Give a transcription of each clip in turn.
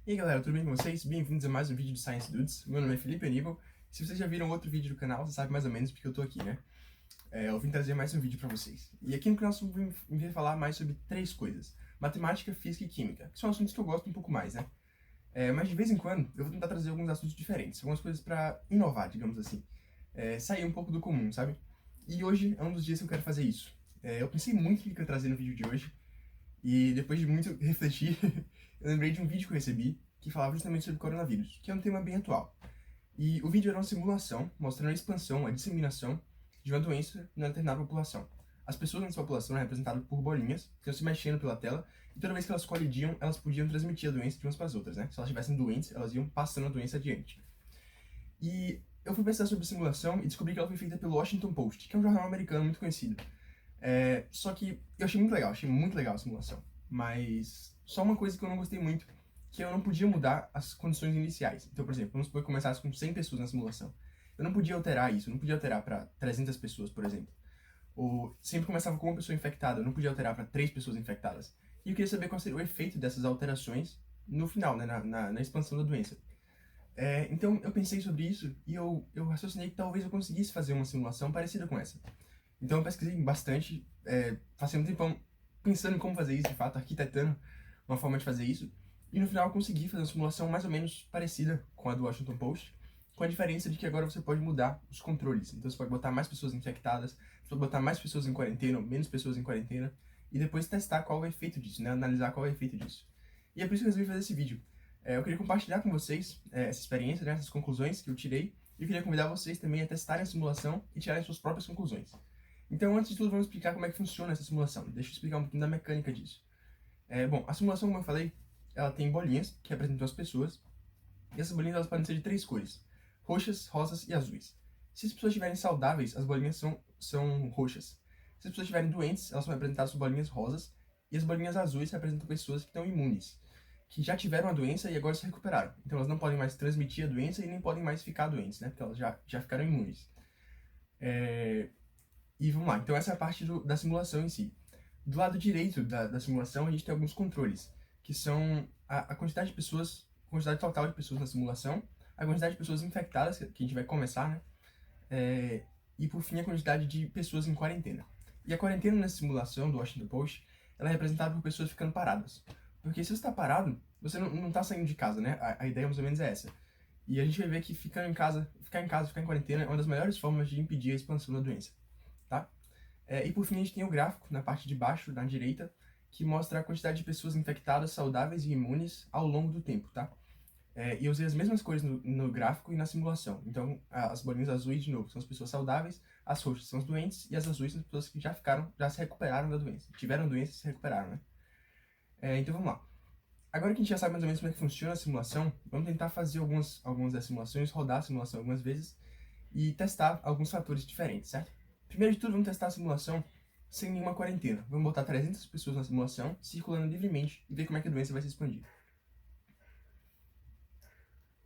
E aí galera, tudo bem com vocês? Bem-vindos a mais um vídeo do Science Dudes. Meu nome é Felipe Aníbal. Se vocês já viram outro vídeo do canal, você sabe mais ou menos porque eu tô aqui, né? Eu vim trazer mais um vídeo pra vocês. E aqui no canal eu vim falar mais sobre três coisas: matemática, física e química, que são assuntos que eu gosto um pouco mais, né? Mas de vez em quando eu vou tentar trazer alguns assuntos diferentes, algumas coisas pra inovar, digamos assim. Sair um pouco do comum, sabe? E hoje é um dos dias que eu quero fazer isso. Eu pensei muito no que eu ia trazer no vídeo de hoje, e depois de muito refletir, eu lembrei de um vídeo que eu recebi que falava justamente sobre coronavírus, que é um tema bem atual. E o vídeo era uma simulação mostrando a expansão, a disseminação de uma doença na determinada população. As pessoas nessa população eram representadas por bolinhas que iam se mexendo pela tela, e toda vez que elas colidiam, elas podiam transmitir a doença de umas para as outras, né? Se elas estivessem doentes, elas iam passando a doença adiante. E eu fui pensar sobre a simulação e descobri que ela foi feita pelo Washington Post, que é um jornal americano muito conhecido. Só que eu achei muito legal a simulação. Mas só uma coisa que eu não gostei muito, que eu não podia mudar as condições iniciais. Então, por exemplo, vamos supor que começasse com 100 pessoas na simulação. Eu não podia alterar isso, eu não podia alterar para 300 pessoas, por exemplo. Ou sempre começava com uma pessoa infectada, eu não podia alterar para 3 pessoas infectadas. E eu queria saber qual seria o efeito dessas alterações no final, né, na expansão da doença. Então eu pensei sobre isso e eu raciocinei que talvez eu conseguisse fazer uma simulação parecida com essa. Então eu pesquisei bastante, passei um tempão pensando em como fazer isso, de fato, arquitetando uma forma de fazer isso. E no final eu consegui fazer uma simulação mais ou menos parecida com a do Washington Post, com a diferença de que agora você pode mudar os controles. Então você pode botar mais pessoas infectadas, você pode botar mais pessoas em quarentena ou menos pessoas em quarentena, e depois testar qual é o efeito disso, né? Analisar qual é o efeito disso. E é por isso que eu resolvi fazer esse vídeo. Eu queria compartilhar com vocês essa experiência, né, essas conclusões que eu tirei, e eu queria convidar vocês também a testarem a simulação e tirarem suas próprias conclusões. Então, antes de tudo, vamos explicar como é que funciona essa simulação. Deixa eu explicar um pouquinho da mecânica disso. Bom, a simulação, como eu falei, ela tem bolinhas que representam as pessoas, e essas bolinhas elas podem ser de três cores: roxas, rosas e azuis. Se as pessoas estiverem saudáveis, as bolinhas são roxas. Se as pessoas estiverem doentes, elas são representadas por bolinhas rosas, e as bolinhas azuis representam pessoas que estão imunes, que já tiveram a doença e agora se recuperaram. Então elas não podem mais transmitir a doença e nem podem mais ficar doentes, né? Porque elas já ficaram imunes. E vamos lá, então essa é a parte da simulação em si. Do lado direito da simulação, a gente tem alguns controles, que são a quantidade de pessoas, a quantidade total de pessoas na simulação, a quantidade de pessoas infectadas, que a gente vai começar, né? E por fim, a quantidade de pessoas em quarentena. E a quarentena nessa simulação do Washington Post, ela é representada por pessoas ficando paradas. Porque se você está parado, você não está saindo de casa, né? A ideia mais ou menos é essa. E a gente vai ver que ficar em casa, ficar em quarentena é uma das melhores formas de impedir a expansão da doença, tá? E por fim, a gente tem o gráfico na parte de baixo, na direita, que mostra a quantidade de pessoas infectadas, saudáveis e imunes ao longo do tempo, tá? E eu usei as mesmas cores no gráfico e na simulação. Então, as bolinhas azuis, de novo, são as pessoas saudáveis, as roxas são os doentes, e as azuis são as pessoas que já se recuperaram da doença. Tiveram doença e se recuperaram, né? Então, vamos lá. Agora que a gente já sabe mais ou menos como é que funciona a simulação, vamos tentar fazer algumas das simulações, rodar a simulação algumas vezes e testar alguns fatores diferentes, certo? Primeiro de tudo, vamos testar a simulação sem nenhuma quarentena. Vamos botar 300 pessoas na simulação, circulando livremente e ver como é que a doença vai se expandir.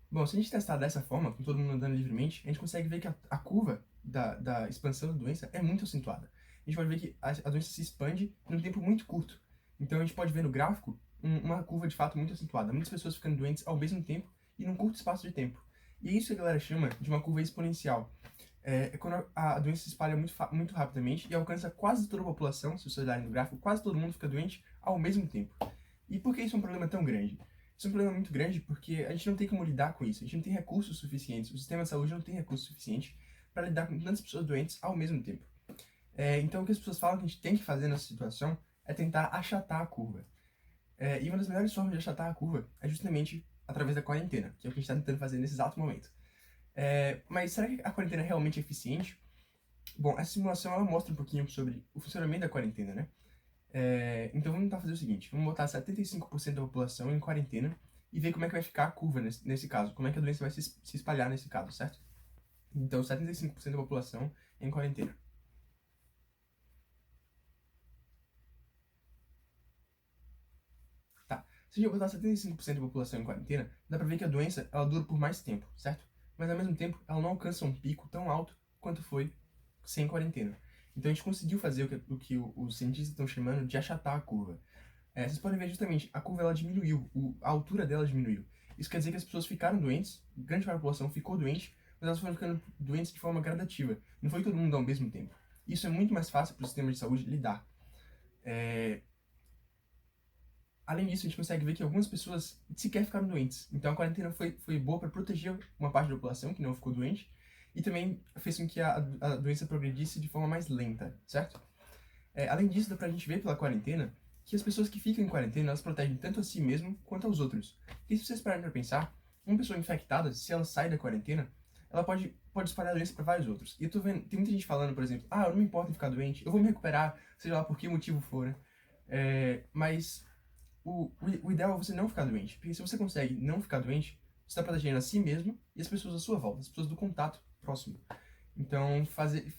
Bom, se a gente testar dessa forma, com todo mundo andando livremente, a gente consegue ver que a curva da expansão da doença é muito acentuada. A gente pode ver que a doença se expande em um tempo muito curto. Então a gente pode ver no gráfico uma curva de fato muito acentuada. Muitas pessoas ficando doentes ao mesmo tempo e num curto espaço de tempo. E é isso que a galera chama de uma curva exponencial. É quando a doença se espalha muito rapidamente e alcança quase toda a população. Se vocês olharem no gráfico, quase todo mundo fica doente ao mesmo tempo. E por que isso é um problema tão grande? Isso é um problema muito grande porque a gente não tem como lidar com isso. A gente não tem recursos suficientes. O sistema de saúde não tem recursos suficientes para lidar com tantas pessoas doentes ao mesmo tempo. Então, o que as pessoas falam que a gente tem que fazer nessa situação é tentar achatar a curva. E uma das melhores formas de achatar a curva é justamente através da quarentena, que é o que a gente está tentando fazer nesse exato momento. Mas será que a quarentena é realmente eficiente? Bom, essa simulação ela mostra um pouquinho sobre o funcionamento da quarentena, né? Então vamos tentar fazer o seguinte: vamos botar 75% da população em quarentena e ver como é que vai ficar a curva nesse caso, como é que a doença vai se espalhar nesse caso, certo? Então 75% da população em quarentena. Tá, se a gente botar 75% da população em quarentena, dá pra ver que a doença ela dura por mais tempo, certo? Mas ao mesmo tempo ela não alcança um pico tão alto quanto foi sem quarentena. Então a gente conseguiu fazer o que os cientistas estão chamando de achatar a curva. Vocês podem ver justamente, a curva ela diminuiu, a altura dela diminuiu. Isso quer dizer que as pessoas ficaram doentes, grande parte da população ficou doente, mas elas foram ficando doentes de forma gradativa. Não foi todo mundo ao mesmo tempo. Isso é muito mais fácil para o sistema de saúde lidar. Além disso, a gente consegue ver que algumas pessoas sequer ficaram doentes. Então a quarentena foi boa para proteger uma parte da população que não ficou doente e também fez com que a doença progredisse de forma mais lenta, certo? Além disso, dá pra gente ver pela quarentena que as pessoas que ficam em quarentena, elas protegem tanto a si mesmo quanto aos outros. E se vocês pararem pra pensar, uma pessoa infectada, se ela sai da quarentena, ela pode espalhar a doença para vários outros. E eu tô vendo, tem muita gente falando, por exemplo, eu não me importo em ficar doente, eu vou me recuperar, seja lá por que motivo for, né? Mas o ideal é você não ficar doente, porque se você consegue não ficar doente, você está protegendo a si mesmo e as pessoas à sua volta, as pessoas do contato próximo. Então,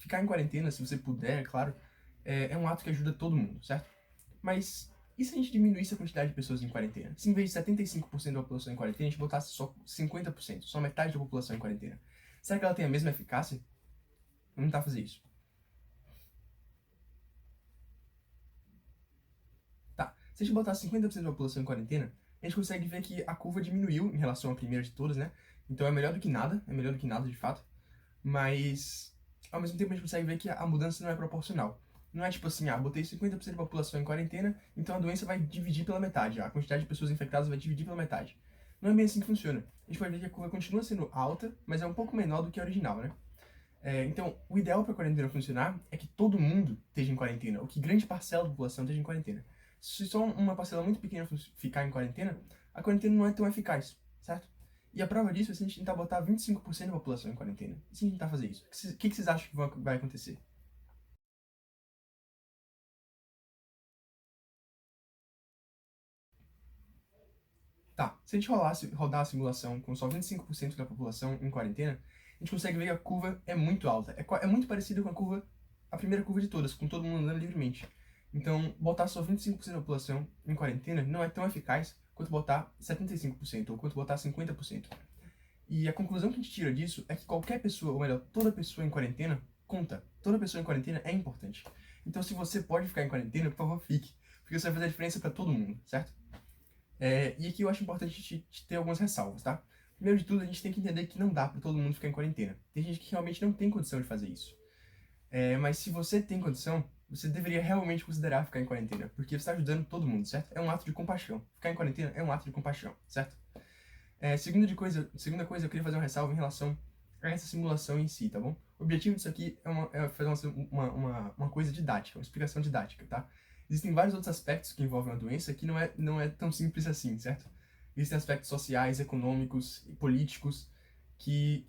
ficar em quarentena, se você puder, é claro, é um ato que ajuda todo mundo, certo? Mas e se a gente diminuísse a quantidade de pessoas em quarentena? Se em vez de 75% da população em quarentena, a gente botasse só 50%, só metade da população em quarentena? Será que ela tem a mesma eficácia? Vamos tentar fazer isso. Tá, se a gente botar 50% da população em quarentena, a gente consegue ver que a curva diminuiu em relação à primeira de todas, né? Então é melhor do que nada, de fato. Mas, ao mesmo tempo, a gente consegue ver que a mudança não é proporcional. Não é tipo assim, botei 50% da população em quarentena, então a doença vai dividir pela metade, a quantidade de pessoas infectadas vai dividir pela metade. Não é bem assim que funciona. A gente pode ver que a curva continua sendo alta, mas é um pouco menor do que a original, né? Então, o ideal para a quarentena funcionar é que todo mundo esteja em quarentena, ou que grande parcela da população esteja em quarentena. Se só uma parcela muito pequena ficar em quarentena, a quarentena não é tão eficaz, certo? E a prova disso é se a gente tentar botar 25% da população em quarentena. E se a gente tentar fazer isso? O que vocês acham que vai acontecer? Tá, se a gente rodar a simulação com só 25% da população em quarentena, a gente consegue ver que a curva é muito alta. É muito parecida com a primeira curva de todas, com todo mundo andando livremente. Então, botar só 25% da população em quarentena não é tão eficaz quanto botar 75% ou quanto botar 50%. E a conclusão que a gente tira disso é que qualquer pessoa, ou melhor, toda pessoa em quarentena conta. Toda pessoa em quarentena é importante. Então, se você pode ficar em quarentena, por favor, fique. Porque isso vai fazer a diferença para todo mundo, certo? E aqui eu acho importante te ter algumas ressalvas, tá? Primeiro de tudo, a gente tem que entender que não dá para todo mundo ficar em quarentena. Tem gente que realmente não tem condição de fazer isso. Mas se você tem condição, você deveria realmente considerar ficar em quarentena, porque você está ajudando todo mundo, certo? É um ato de compaixão. Ficar em quarentena é um ato de compaixão, certo? Segunda coisa, eu queria fazer uma ressalva em relação a essa simulação em si, tá bom? O objetivo disso aqui é fazer uma coisa didática, uma explicação didática, tá? Existem vários outros aspectos que envolvem a doença que não é tão simples assim, certo? Existem aspectos sociais, econômicos e políticos que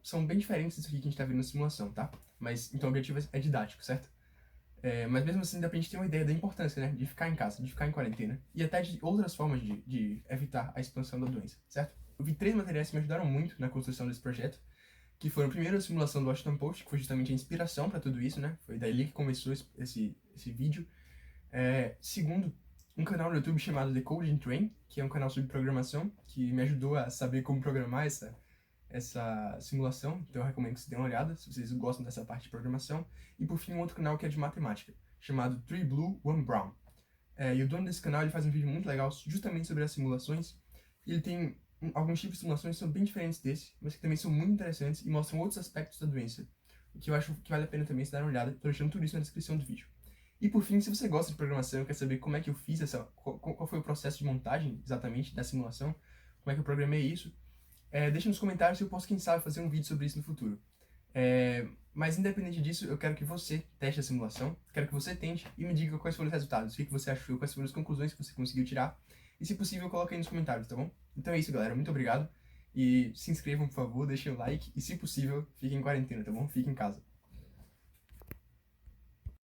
são bem diferentes disso aqui que a gente tá vendo na simulação, tá? Mas, então o objetivo é didático, certo? Mas mesmo assim dá pra gente ter uma ideia da importância, né? De ficar em casa, de ficar em quarentena. E até de outras formas de evitar a expansão da doença, certo? Eu vi 3 materiais que me ajudaram muito na construção desse projeto, que foram, primeiro, a simulação do Washington Post, que foi justamente a inspiração para tudo isso, né? Foi daí que começou esse vídeo. Segundo, um canal no YouTube chamado The Coding Train, que é um canal sobre programação, que me ajudou a saber como programar essa simulação, então eu recomendo que vocês dêem uma olhada, se vocês gostam dessa parte de programação. E por fim, um outro canal que é de matemática, chamado 3 Blue, 1 Brown. E o dono desse canal, ele faz um vídeo muito legal justamente sobre as simulações, e ele tem alguns tipos de simulações que são bem diferentes desse, mas que também são muito interessantes e mostram outros aspectos da doença, o que eu acho que vale a pena também se dar uma olhada, tô deixando tudo isso na descrição do vídeo. E por fim, se você gosta de programação e quer saber como é que eu fiz qual foi o processo de montagem exatamente da simulação, como é que eu programei isso, deixa nos comentários se eu posso, quem sabe, fazer um vídeo sobre isso no futuro. Mas independente disso, eu quero que você teste a simulação, quero que você tente e me diga quais foram os resultados, o que você achou, quais foram as conclusões que você conseguiu tirar. E se possível, coloque aí nos comentários, tá bom? Então é isso, galera. Muito obrigado. E se inscrevam, por favor, deixem o like. E se possível, fiquem em quarentena, tá bom? Fiquem em casa.